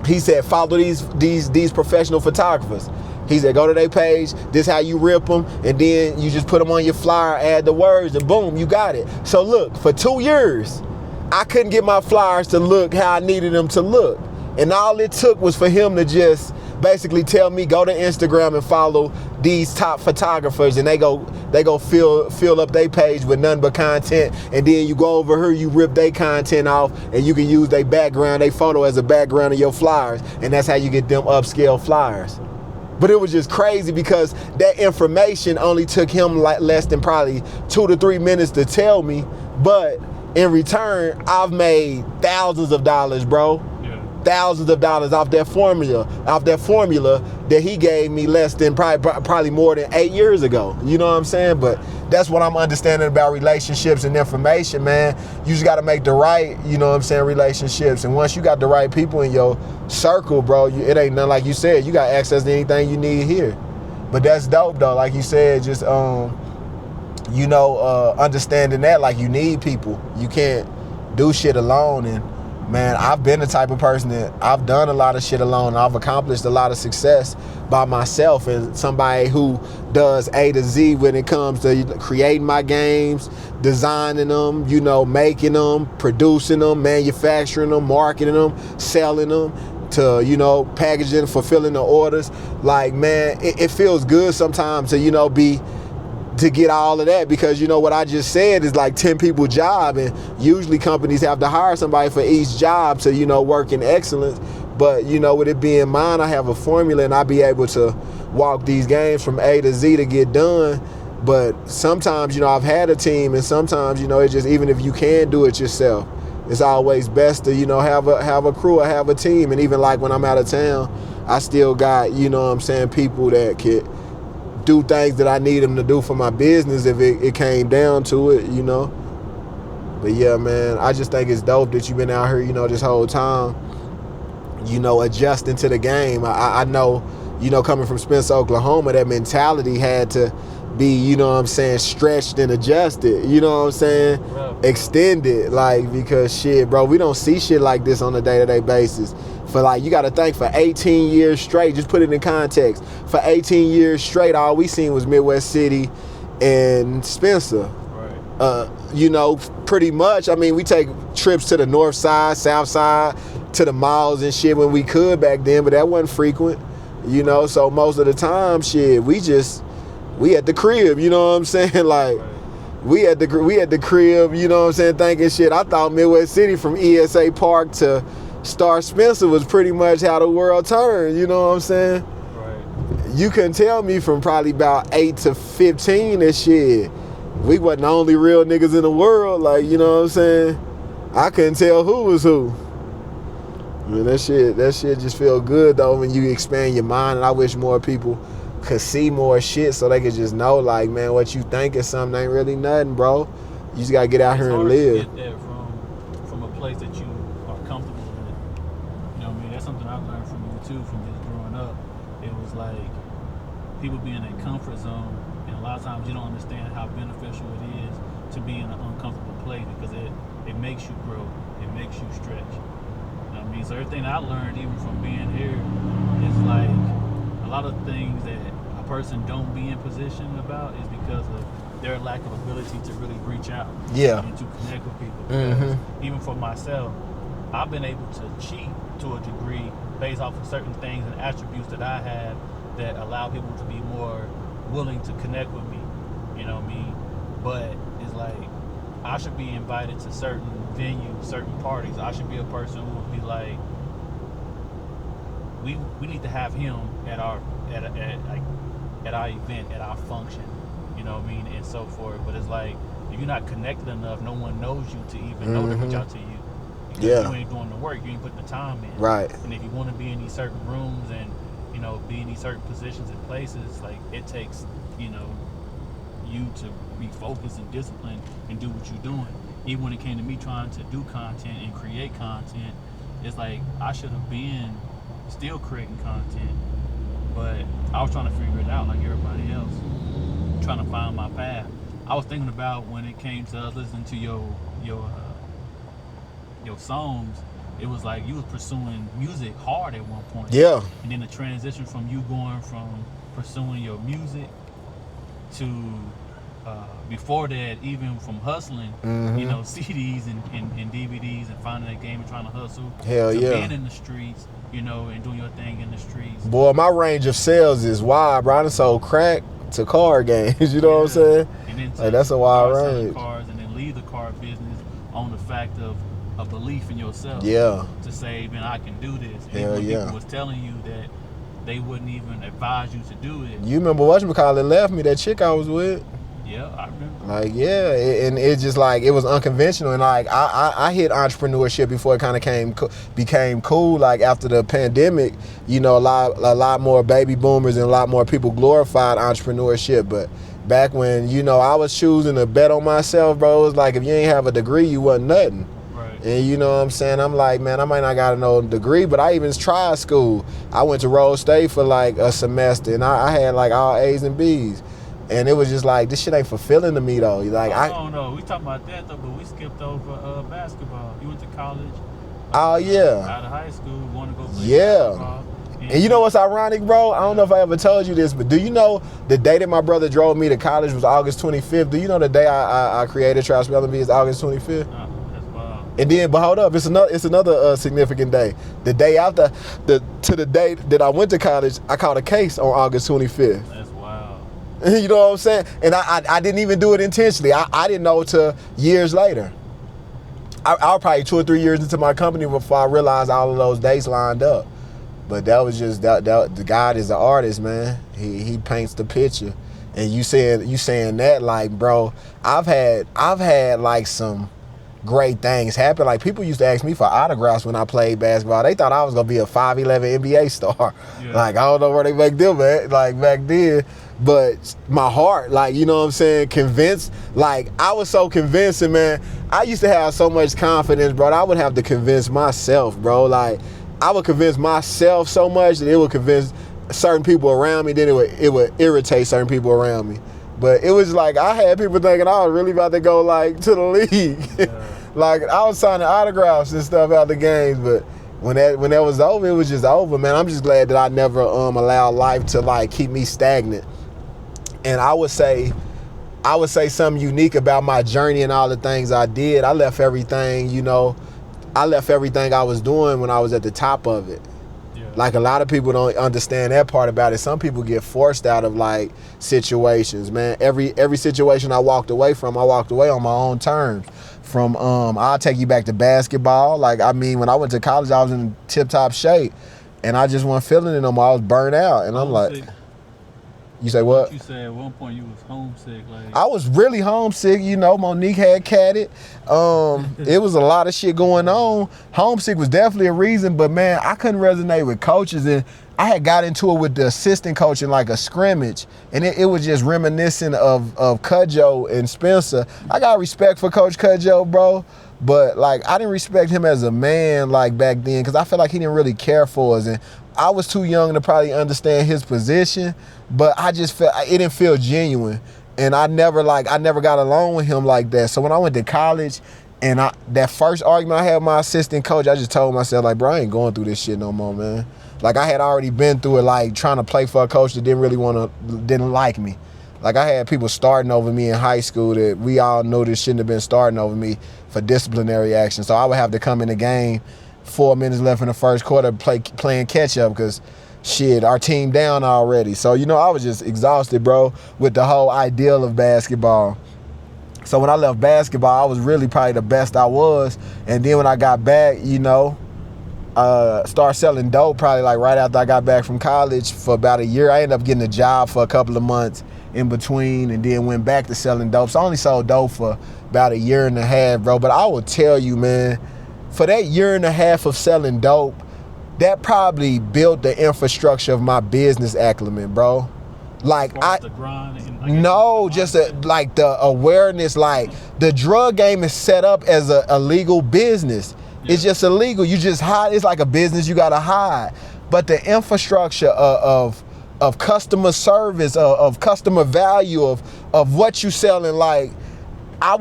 [SPEAKER 1] He said, follow these professional photographers. He said, go to their page. This how you rip them, and then you just put them on your flyer, add the words, and boom, you got it. So look, for 2 years, I couldn't get my flyers to look how I needed them to look, and all it took was for him to just basically tell me, go to Instagram and follow these top photographers, and they go fill up their page with nothing but content, and then you go over here, you rip their content off, and you can use their background, their photo as a background of your flyers, and that's how you get them upscale flyers. But it was just crazy because that information only took him like less than probably 2 to 3 minutes to tell me, but in return, I've made thousands of dollars, bro. Thousands of dollars off that formula that he gave me less than probably more than 8 years ago. You know what I'm saying? But that's what I'm understanding about relationships and information, man. You just got to make the right, you know what I'm saying, relationships. And once you got the right people in your circle, bro, it ain't nothing, like you said, you got access to anything you need here. But that's dope, though. Like you said, just, you know, understanding that, like, you need people. You can't do shit alone. And man, I've been the type of person that I've done a lot of shit alone. I've accomplished a lot of success by myself, and somebody who does A to Z when it comes to creating my games, designing them, you know, making them, producing them, manufacturing them, marketing them, selling them, to, you know, packaging, fulfilling the orders. Like, man, it feels good sometimes to, you know, to get all of that, because you know what I just said is like 10 people job, and usually companies have to hire somebody for each job to, you know, work in excellence. But you know, with it being mine, I have a formula and I be able to walk these games from A to Z to get done. But sometimes, you know, I've had a team, and sometimes, you know, it just, even if you can do it yourself, it's always best to, you know, have a crew or have a team. And even like when I'm out of town, I still got, you know what I'm saying, people that can do things that I need them to do for my business if it came down to it, you know. But yeah, man, I just think it's dope that you've been out here, you know, this whole time, you know, adjusting to the game. I know, you know, coming from Spencer, Oklahoma, that mentality had to be, you know what I'm saying, stretched and adjusted, you know what I'm saying, extended, like, because shit, bro, we don't see shit like this on a day-to-day basis. For like, you got to think, for 18 years straight, just put it in context, for 18 years straight, all we seen was Midwest City and Spencer. You know, pretty much, I mean, we take trips to the north side, south side, to the malls and shit when we could back then, but that wasn't frequent, you know. So most of the time, shit, we at the crib, you know what I'm saying? Like, we at the crib, you know what I'm saying, thinking shit. I thought Midwest City from ESA Park to Star Spencer was pretty much how the world turned, you know what I'm saying? You couldn't tell me from probably about 8 to 15 and shit, we wasn't the only real niggas in the world, like, you know what I'm saying? I couldn't tell who was who. I mean, that shit just feel good though when you expand your mind, and I wish more people could see more shit so they could just know, like, man, what you think is something ain't really nothing, bro. You just gotta get out here and live.
[SPEAKER 8] It's hard to get that from a place that you are comfortable with. You know what I mean? That's something I learned from you too, from just growing up. It was like people be in a comfort zone, and a lot of times you don't understand how beneficial it is to be in an uncomfortable place, because it makes you grow, it makes you stretch. You know what I mean? So everything I learned, even from being here, is like a lot of things that a person don't be in position about is because of their lack of ability to really reach out and to connect with people. Because even for myself, I've been able to cheat to a degree based off of certain things and attributes that I have that allow people to be more willing to connect with me. You know what I mean? But it's like, I should be invited to certain venues, certain parties. I should be a person who would be like, we need to have him at our event, at our function, you know what I mean, and so forth. But it's like, if you're not connected enough, no one knows you to even know to reach out to you. Because you ain't doing the work, you ain't putting the time in. Right. And if you want to be in these certain rooms and, you know, be in these certain positions and places, like, it takes, you know, you to be focused and disciplined and do what you're doing. Even when it came to me trying to do content and create content, it's like, I should have been still creating content, but I was trying to figure it out like everybody else, trying to find my path. I was thinking about when it came to us listening to your songs, it was like you was pursuing music hard at one point. Yeah. And then the transition from you going from pursuing your music to before that, even from hustling, you know, CDs and DVDs and finding that game and trying to hustle. Hell yeah. Being in the streets, you know, and doing your thing in the streets. Boy, my range of sales is wide, bro. I done sold crack to card games, you know what I'm saying? And then like, that's a wide range. Cars, and then leave the car business on the fact of a belief in yourself. Yeah. To say, man, I can do this. Hell when people was telling you that they wouldn't even advise you to do it. You remember whatchamacallit left me, that chick I was with? Yeah, I remember. Like, yeah, and it just like, it was unconventional, and like I hit entrepreneurship before it kind of became cool. Like after the pandemic, you know, a lot more baby boomers and a lot more people glorified entrepreneurship. But back when, you know, I was choosing to bet on myself, bro, it was like, if you ain't have a degree, you wasn't nothing. Right. And you know what I'm saying? I'm like, man, I might not got no degree, but I even tried school. I went to Rose State for like a semester, and I had like all A's and B's. And it was just like, this shit ain't fulfilling to me though. Like, I don't know. We talking about that though, but we skipped over basketball. You went to college. Oh yeah. Out of high school, want to go play basketball. And you know what's ironic, bro? I don't know if I ever told you this, but do you know the day that my brother drove me to college was August 25th? Do you know the day I created Try Spelling Bee is August 25th? That's wild. And then, but hold up, it's another significant day. The day after, to the day that I went to college, I caught a case on August 25th. That's wild.
[SPEAKER 1] You know what I'm saying? And I didn't even do it intentionally. I didn't know till years later. I was probably 2 or 3 years into my company before I realized all of those dates lined up. But that was just that the God is an artist, man. He paints the picture. And you saying that, like, bro, I've had like some great things happen. Like, people used to ask me for autographs when I played basketball. They thought I was gonna be a 5'11" NBA star. Yeah. Like, I don't know where they make them at, like, back then. But my heart, like, you know what I'm saying, convinced, like, I was so convincing, man. I used to have so much confidence, bro. I would have to convince myself, bro. Like, I would convince myself so much that it would convince certain people around me, then it would irritate certain people around me. But it was like, I had people thinking I was really about to go, like, to the league. Yeah. Like, I was signing autographs and stuff out the games, but when that was over, it was just over, man. I'm just glad that I never allowed life to, like, keep me stagnant. And I would say something unique about my journey and all the things I did. I left everything, you know, I was doing when I was at the top of it. Yeah. Like, a lot of people don't understand that part about it. Some people get forced out of, like, situations, man. Every situation I walked away on my own terms. From I'll take you back to basketball. Like, I mean, when I went to college, I was in tip-top shape, and I just wasn't feeling it no more. I was burnt out, and I'm like, you say what?
[SPEAKER 8] You said at one point you was homesick. Like,
[SPEAKER 1] I was really homesick. You know, Monique had catted. It was a lot of shit going on. Homesick was definitely a reason, but man, I couldn't resonate with coaches, and I had got into it with the assistant coach in like a scrimmage, and it was just reminiscent of Cudjoe and Spencer. I got respect for Coach Cudjoe, bro, but like, I didn't respect him as a man like back then, because I felt like he didn't really care for us, and I was too young to probably understand his position, but I just felt it didn't feel genuine, and I never got along with him like that. So when I went to college, and that first argument I had with my assistant coach, I just told myself, like, bro, I ain't going through this shit no more, man. Like, I had already been through it, like, trying to play for a coach that didn't like me. Like, I had people starting over me in high school that we all knew that shouldn't have been starting over me for disciplinary action. So I would have to come in the game 4 minutes left in the first quarter playing catch up, because shit, our team down already. So, you know, I was just exhausted, bro, with the whole ideal of basketball. So when I left basketball, I was really probably the best I was. And then when I got back, you know, started selling dope probably like right after I got back from college for about a year. I ended up getting a job for a couple of months in between, and then went back to selling dope. So I only sold dope for about a year and a half, bro. But I will tell you, man, for that year and a half of selling dope, that probably built the infrastructure of my business acumen, bro. Like, just like the awareness, like the drug game is set up as a legal business. Yeah. It's just illegal. You just hide. It's like a business you gotta hide. But the infrastructure of customer service, of customer value, of what you selling, like, I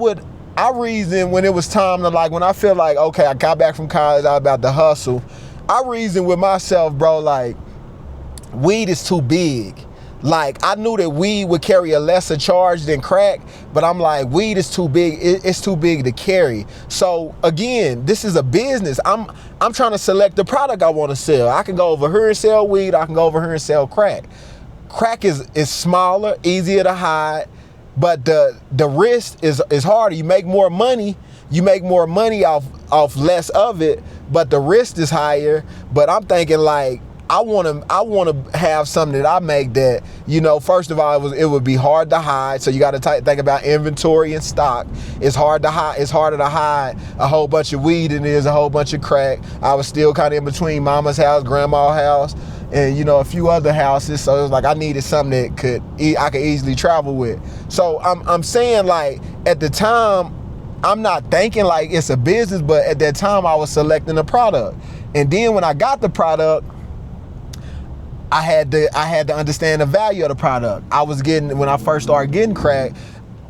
[SPEAKER 1] reasoned when it was time to, like, when I feel like, okay, I got back from college, I was about to hustle, I reasoned with myself, bro, like, weed is too big. Like, I knew that weed would carry a lesser charge than crack, but I'm like, weed is too big. It's too big to carry. So again, this is a business. I'm trying to select the product I want to sell. I can go over here and sell weed. I can go over here and sell crack. Crack is smaller, easier to hide, but the risk is harder. You make more money. You make more money off less of it, but the risk is higher. But I'm thinking, like, I want to have something that I make that, you know, first of all, it would be hard to hide. So you got to think about inventory and stock. It's hard to hide. It's harder to hide a whole bunch of weed than it is a whole bunch of crack. I was still kind of in between mama's house, grandma's house, and, you know, a few other houses. So it was like I needed something that I could easily travel with. So I'm saying, like, at the time, I'm not thinking like it's a business, but at that time I was selecting a product. And then when I got the product, I had to understand the value of the product. When I first started getting crack,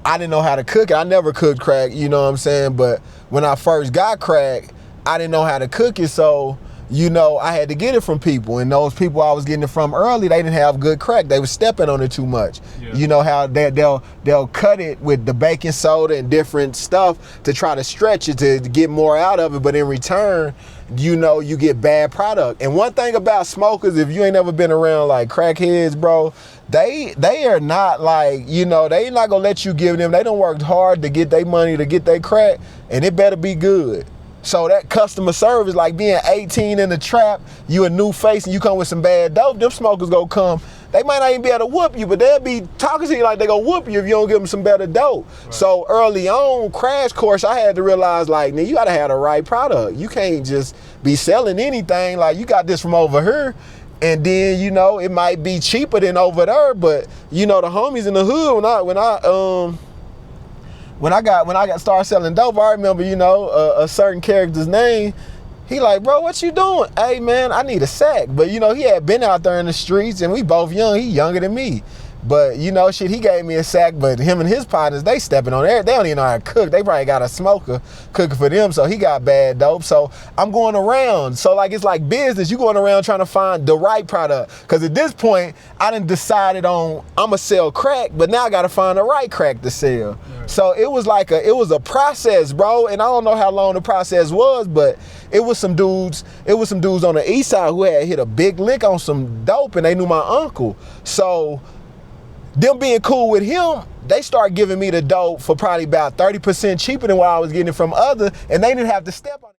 [SPEAKER 1] I didn't know how to cook it. I never cooked crack, you know what I'm saying? But when I first got crack, I didn't know how to cook it. So, you know, I had to get it from people. And those people I was getting it from early, they didn't have good crack. They were stepping on it too much. Yeah. You know how they'll cut it with the baking soda and different stuff to try to stretch it to get more out of it. But in return, you know, you get bad product. And one thing about smokers, if you ain't never been around like crackheads, bro, they are not like, you know, they not gonna let you give them. They done worked hard to get their money, to get their crack, and it better be good. So that customer service, like being 18 in the trap, you a new face and you come with some bad dope, them smokers gonna come. They might not even be able to whoop you, but they'll be talking to you like they gonna whoop you if you don't give them some better dope. Right. So early on, crash course, I had to realize, like, you gotta have the right product. You can't just be selling anything. Like, you got this from over here, and then, you know, it might be cheaper than over there, but you know, the homies in the hood, when I got started selling dope, I remember, you know, a certain character's name. He like, bro, what you doing? Hey, man, I need a sack. But, you know, he had been out there in the streets, and we both young. He younger than me. But, you know, shit, he gave me a sack, but him and his partners, they stepping on there. They don't even know how to cook. They probably got a smoker cooking for them, so he got bad dope. So I'm going around. So, like, it's like business. You going around trying to find the right product. Because at this point, I done decided on, I'm going to sell crack, but now I got to find the right crack to sell. Right. So it was like a process, bro. And I don't know how long the process was, but it was some dudes on the east side who had hit a big lick on some dope, and they knew my uncle. So them being cool with him, they start giving me the dope for probably about 30% cheaper than what I was getting from other, and they didn't have to step on it.